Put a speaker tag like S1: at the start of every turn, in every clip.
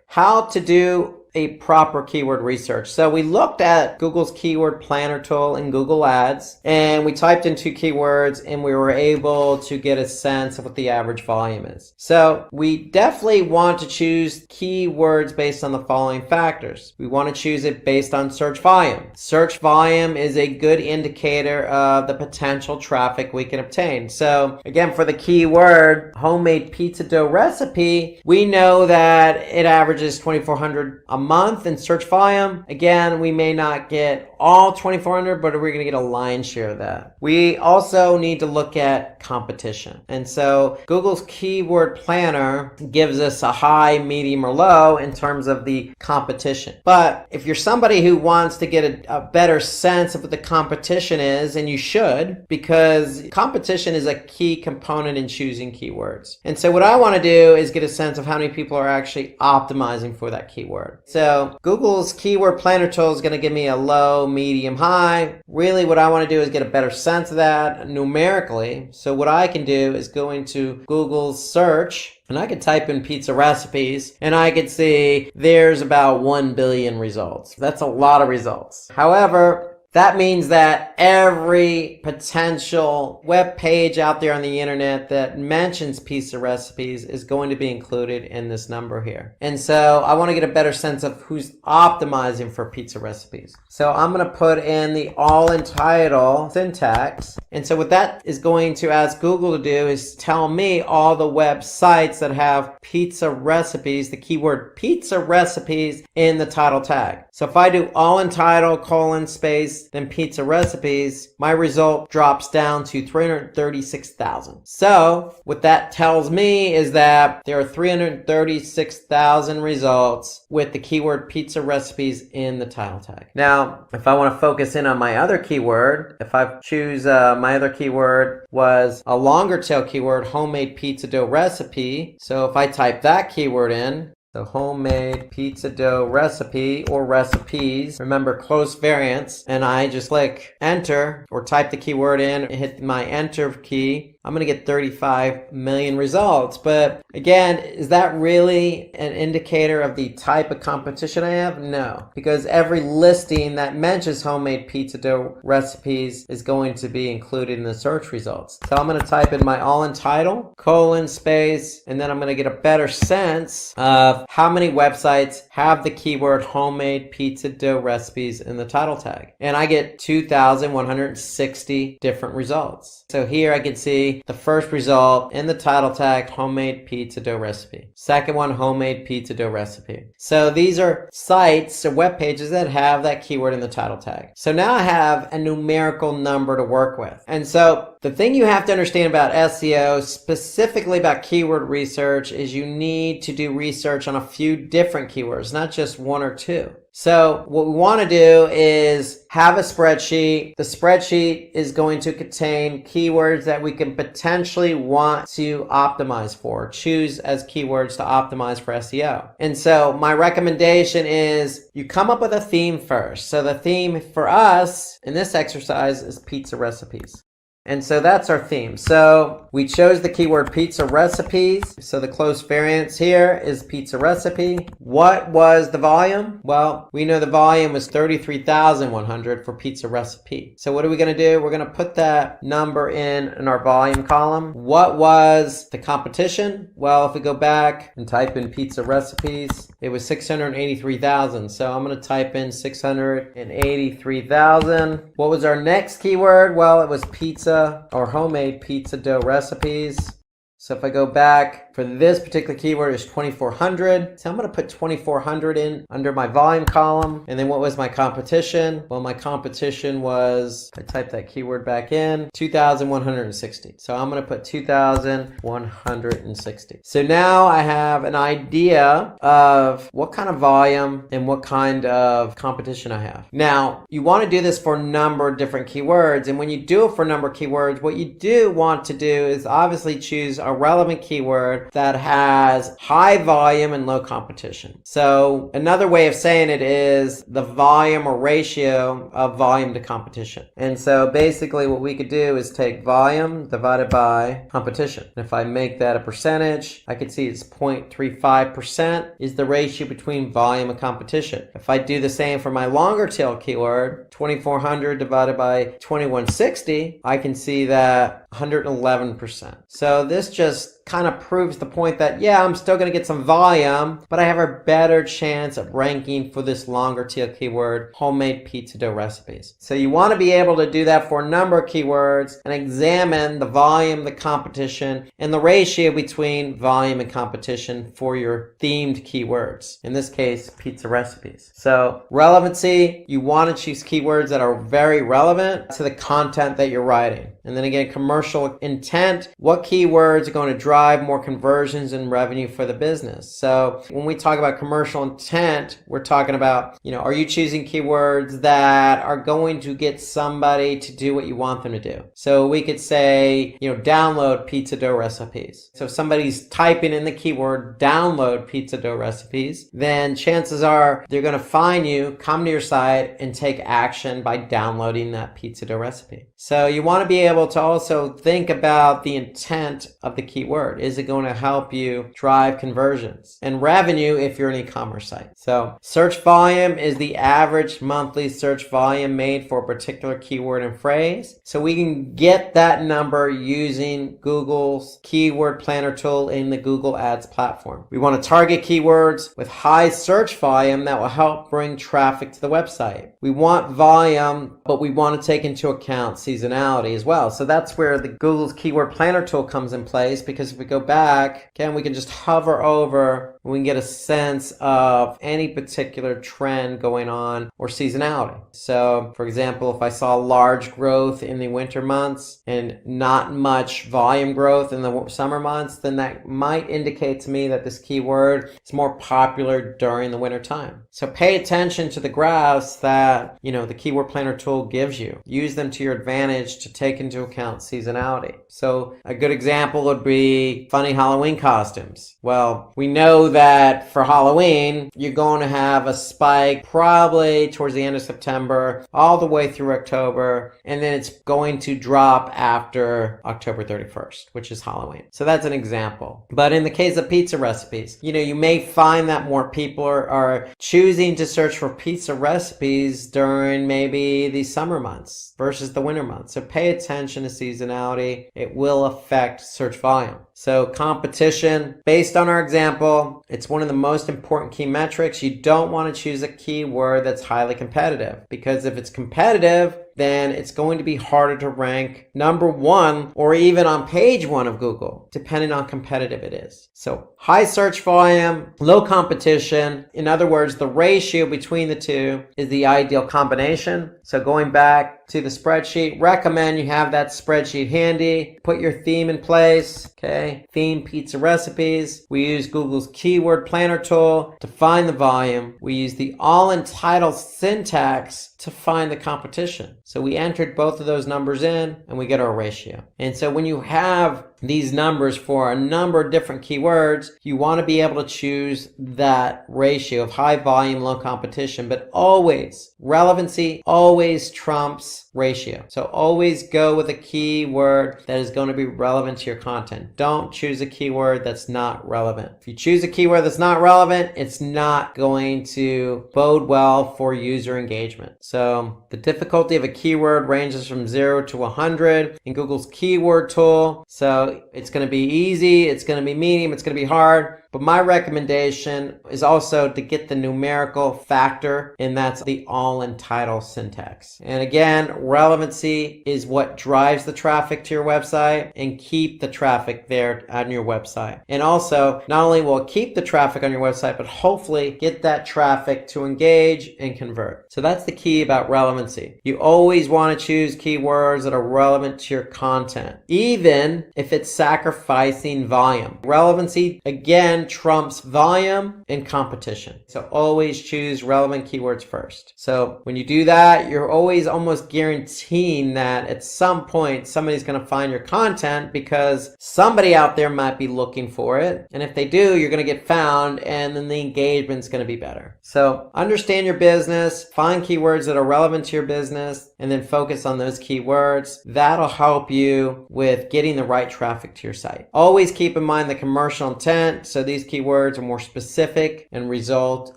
S1: How to do a proper keyword research. So we looked at Google's keyword planner tool in Google Ads, and we typed in 2 keywords and we were able to get a sense of what the average volume is. So we definitely want to choose keywords based on the following factors. We want to choose it based on search volume. Search volume is a good indicator of the potential traffic we can obtain. So again, for the keyword homemade pizza dough recipe, we know that it averages 2,400 a month in search volume. Again, we may not get all 2,400, but we're going to get a lion's share of that. We also need to look at competition. And so Google's keyword planner gives us a high, medium, or low in terms of the competition. But if you're somebody who wants to get a better sense of what the competition is, and you should, because competition is a key component in choosing keywords. And so what I want to do is get a sense of how many people are actually optimizing for that keyword. So Google's keyword planner tool is going to give me a low, medium, high. Really what I want to do is get a better sense of that numerically. So what I can do is go into Google's search, and I could type in pizza recipes, and I could see there's about 1 billion results. That's a lot of results. However, that means that every potential web page out there on the internet that mentions pizza recipes is going to be included in this number here. And so I want to get a better sense of who's optimizing for pizza recipes. So I'm going to put in the all-in title syntax. And so what that is going to ask Google to do is tell me all the websites that have pizza recipes, the keyword pizza recipes in the title tag. So if I do all-in title, colon, space, then pizza recipes, my result drops down to 336,000. So what that tells me is that there are 336,000 results with the keyword pizza recipes in the title tag. Now, if I want to focus in on my other keyword, if I choose my other keyword was a longer tail keyword, homemade pizza dough recipe. So if I type that keyword in, the homemade pizza dough recipe or recipes, remember close variants, and I just click enter or type the keyword in and hit my enter key, I'm going to get 35 million results. But again, is that really an indicator of the type of competition I have? No, because every listing that mentions homemade pizza dough recipes is going to be included in the search results. So I'm going to type in my all-in title, colon, space, and then I'm going to get a better sense of how many websites have the keyword homemade pizza dough recipes in the title tag. And I get 2,160 different results. So here I can see the first result in the title tag, homemade pizza dough recipe. Second one, homemade pizza dough recipe. So these are sites or web pages that have that keyword in the title tag. So now I have a numerical number to work with. And so the thing you have to understand about SEO, specifically about keyword research, is you need to do research on a few different keywords, not just one or two. So what we want to do is have a spreadsheet. The spreadsheet is going to contain keywords that we can potentially want to optimize for, choose as keywords to optimize for SEO. And so my recommendation is you come up with a theme first. So the theme for us in this exercise is pizza recipes. And so that's our theme. So we chose the keyword pizza recipes. So the close variance here is pizza recipe. What was the volume? Well, we know the volume was 33,100 for pizza recipe. So what are we going to do? We're going to put that number in our volume column. What was the competition? Well, if we go back and type in pizza recipes, it was 683,000. So I'm going to type in 683,000. What was our next keyword? Well, it was pizza or homemade pizza dough recipes. So if I go back for this particular keyword is 2,400. So I'm going to put 2,400 in under my volume column. And then what was my competition? Well, my competition was, I typed that keyword back in, 2,160. So I'm going to put 2,160. So now I have an idea of what kind of volume and what kind of competition I have. Now, you want to do this for a number of different keywords. And when you do it for a number of keywords, what you do want to do is obviously choose a relevant keyword keyword that has high volume and low competition. So another way of saying it is the volume or ratio of volume to competition. And so basically what we could do is take volume divided by competition. And if I make that a percentage, I could see it's 0.35% is the ratio between volume and competition. If I do the same for my longer tail keyword, 2400 divided by 2160, I can see that 111%. So this just kind of proves the point that, yeah, I'm still going to get some volume, but I have a better chance of ranking for this longer tail keyword, homemade pizza dough recipes. So you want to be able to do that for a number of keywords and examine the volume, the competition, and the ratio between volume and competition for your themed keywords. In this case, pizza recipes. So relevancy, you want to choose keywords that are very relevant to the content that you're writing. And then again, commercial intent, what keywords are going to drive more conversions and revenue for the business? So when we talk about commercial intent, we're talking about, are you choosing keywords that are going to get somebody to do what you want them to do? So we could say, download pizza dough recipes. So if somebody's typing in the keyword download pizza dough recipes, then chances are they're going to find you, come to your site, and take action by downloading that pizza dough recipe. So you want to be able to also think about the intent of the keyword. Is it going to help you drive conversions and revenue if you're an e-commerce site? So search volume is the average monthly search volume made for a particular keyword and phrase. So we can get that number using Google's keyword planner tool in the Google Ads platform. We want to target keywords with high search volume that will help bring traffic to the website. We want volume, but we want to take into account seasonality as well. So that's where the Google's keyword planner tool comes in place, because if we go back, again, we can just hover over and we can get a sense of any particular trend going on or seasonality. So for example, if I saw large growth in the winter months and not much volume growth in the summer months, then that might indicate to me that this keyword is more popular during the winter time. So pay attention to the graphs that, the keyword planner tool gives you. Use them to your advantage to take into account seasonality. So a good example would be funny Halloween costumes. Well, we know that for Halloween, you're going to have a spike probably towards the end of September, all the way through October, and then it's going to drop after October 31st, which is Halloween. So that's an example. But in the case of pizza recipes, you may find that more people are choosing to search for pizza recipes during maybe the summer months versus the winter months. So pay attention to seasonality. It will affect search volume. So competition, based on our example, it's one of the most important key metrics. You don't want to choose a keyword that's highly competitive, because if it's competitive, then it's going to be harder to rank number one or even on page one of Google, depending on how competitive it is. So high search volume, low competition. In other words, the ratio between the two is the ideal combination. So going back to the spreadsheet, recommend you have that spreadsheet handy. Put your theme in place. Okay, theme pizza recipes. We use Google's keyword planner tool to find the volume. We use the all entitled syntax to find the competition. So we entered both of those numbers in and we get our ratio. And so when you have these numbers for a number of different keywords, you want to be able to choose that ratio of high volume, low competition, but always relevancy always trumps ratio. So always go with a keyword that is going to be relevant to your content. Don't choose a keyword that's not relevant. If you choose a keyword that's not relevant, it's not going to bode well for user engagement. So the difficulty of a keyword ranges from 0 to 100 in Google's keyword tool. So it's going to be easy, it's going to be medium, it's going to be hard. But my recommendation is also to get the numerical factor, and that's the all entitled syntax. And again, relevancy is what drives the traffic to your website, and keep the traffic there on your website. And also, not only will it keep the traffic on your website, but hopefully get that traffic to engage and convert. So that's the key key about relevancy. You always want to choose keywords that are relevant to your content, even if it's sacrificing volume. Relevancy, again, trumps volume and competition. So always choose relevant keywords first. So when you do that, you're always almost guaranteeing that at some point somebody's going to find your content because somebody out there might be looking for it. And if they do, you're going to get found, and then the engagement's going to be better. So understand your business, find keywords that are relevant to your business, and then focus on those keywords. That'll help you with getting the right traffic to your site. Always keep in mind the commercial intent. So these keywords are more specific and result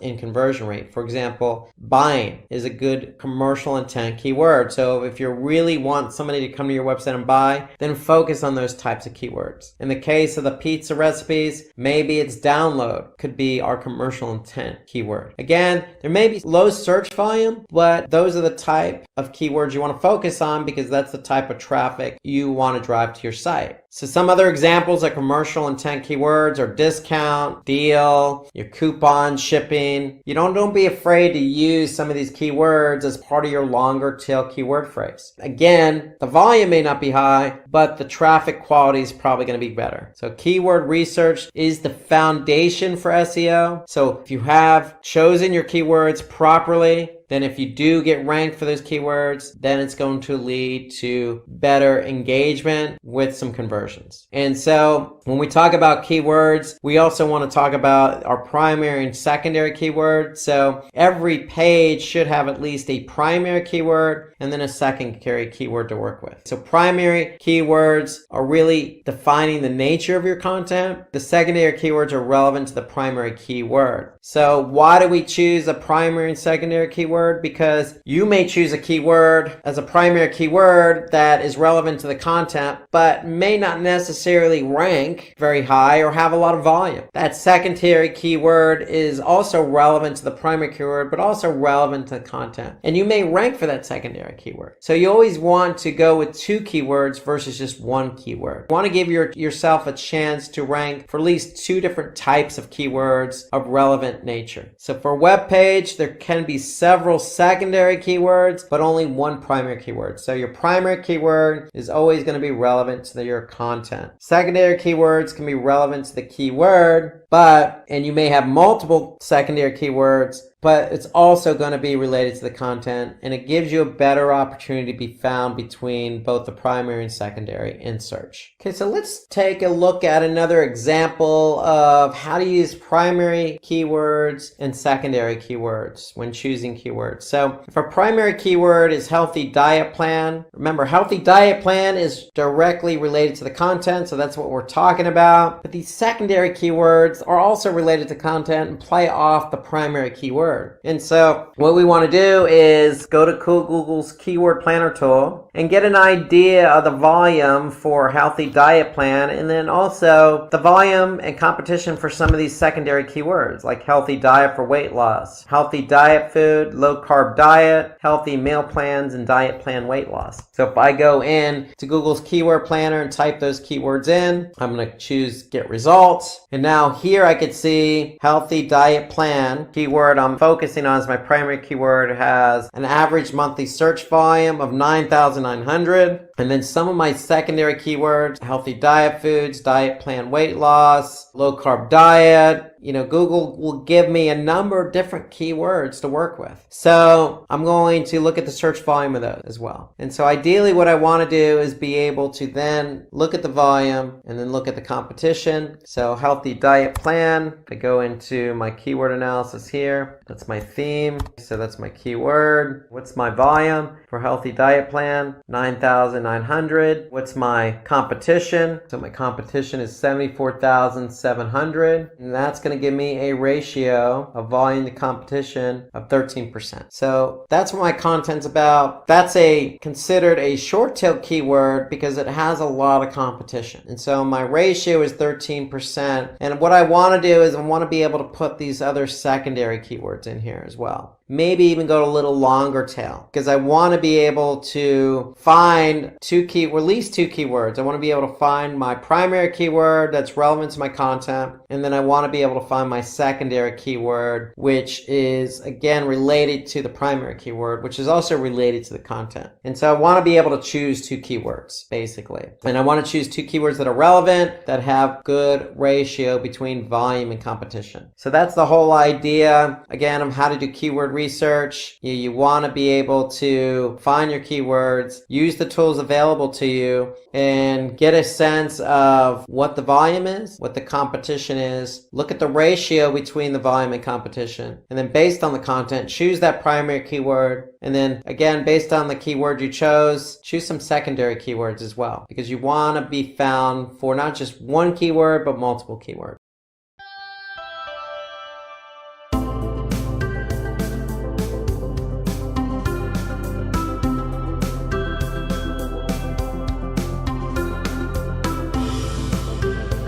S1: in conversion rate. For example, buying is a good commercial intent keyword. So if you really want somebody to come to your website and buy, then focus on those types of keywords. In the case of the pizza recipes, maybe it's download could be our commercial intent keyword. Again, there may be low search volume, but those are the type of keywords you want to focus on because that's the type of traffic you want to drive to your site. So some other examples of commercial intent keywords are discount, deal, your coupon, shipping. Don't be afraid to use some of these keywords as part of your longer tail keyword phrase. Again, the volume may not be high, but the traffic quality is probably going to be better. So keyword research is the foundation for SEO. So if you have chosen your keywords properly, then if you do get ranked for those keywords, then it's going to lead to better engagement with some conversions. And so when we talk about keywords, we also want to talk about our primary and secondary keywords. So every page should have at least a primary keyword and then a secondary keyword to work with. So primary keywords are really defining the nature of your content. The secondary keywords are relevant to the primary keyword. So why do we choose a primary and secondary keyword? Because you may choose a keyword as a primary keyword that is relevant to the content, but may not necessarily rank very high or have a lot of volume. That secondary keyword is also relevant to the primary keyword, but also relevant to the content. And you may rank for that secondary keyword. So you always want to go with two keywords versus just one keyword. You want to give yourself a chance to rank for at least two different types of keywords of relevant nature. So for a web page, there can be several secondary keywords, but only one primary keyword. So your primary keyword is always going to be relevant to your content. Secondary keywords can be relevant to the keyword, and you may have multiple secondary keywords, but it's also going to be related to the content, and it gives you a better opportunity to be found between both the primary and secondary in search. Okay, so let's take a look at another example of how to use primary keywords and secondary keywords when choosing keywords. So if our primary keyword is healthy diet plan, remember healthy diet plan is directly related to the content, so that's what we're talking about. But these secondary keywords are also related to content and play off the primary keyword. And so what we want to do is go to Google's keyword planner tool and get an idea of the volume for healthy diet plan, and then also the volume and competition for some of these secondary keywords like healthy diet for weight loss, healthy diet food, low carb diet, healthy meal plans, and diet plan weight loss. So if I go in to Google's keyword planner and type those keywords in, I'm going to choose get results. And now here I could see healthy diet plan keyword I'm focusing on as my primary keyword has an average monthly search volume of 9,900. And then some of my secondary keywords, healthy diet foods, diet plan weight loss, low carb diet. Google will give me a number of different keywords to work with. So I'm going to look at the search volume of those as well. And so ideally what I want to do is be able to then look at the volume and then look at the competition. So healthy diet plan, I go into my keyword analysis here. That's my theme. So that's my keyword. What's my volume for healthy diet plan? 9,900. What's my competition? So my competition is 74,700. And that's going to give me a ratio of volume to competition of 13%. So that's what my content's about. That's considered a short tail keyword because it has a lot of competition. And so my ratio is 13%. And what I want to do is I want to be able to put these other secondary keywords in here as well. maybe even go a little longer tail, because I want to be able to find at least two keywords. I want to be able to find my primary keyword that's relevant to my content, and then I want to be able to find my secondary keyword, which is again related to the primary keyword, which is also related to the content. And so I want to be able to choose two keywords, basically. And I want to choose two keywords that are relevant, that have good ratio between volume and competition. So that's the whole idea, again, of how to do keyword research. You want to be able to find your keywords, use the tools available to you, and get a sense of what the volume is, what the competition is, look at the ratio between the volume and competition, and then based on the content, choose that primary keyword, and then again, based on the keyword you chose, choose some secondary keywords as well, because you want to be found for not just one keyword, but multiple keywords.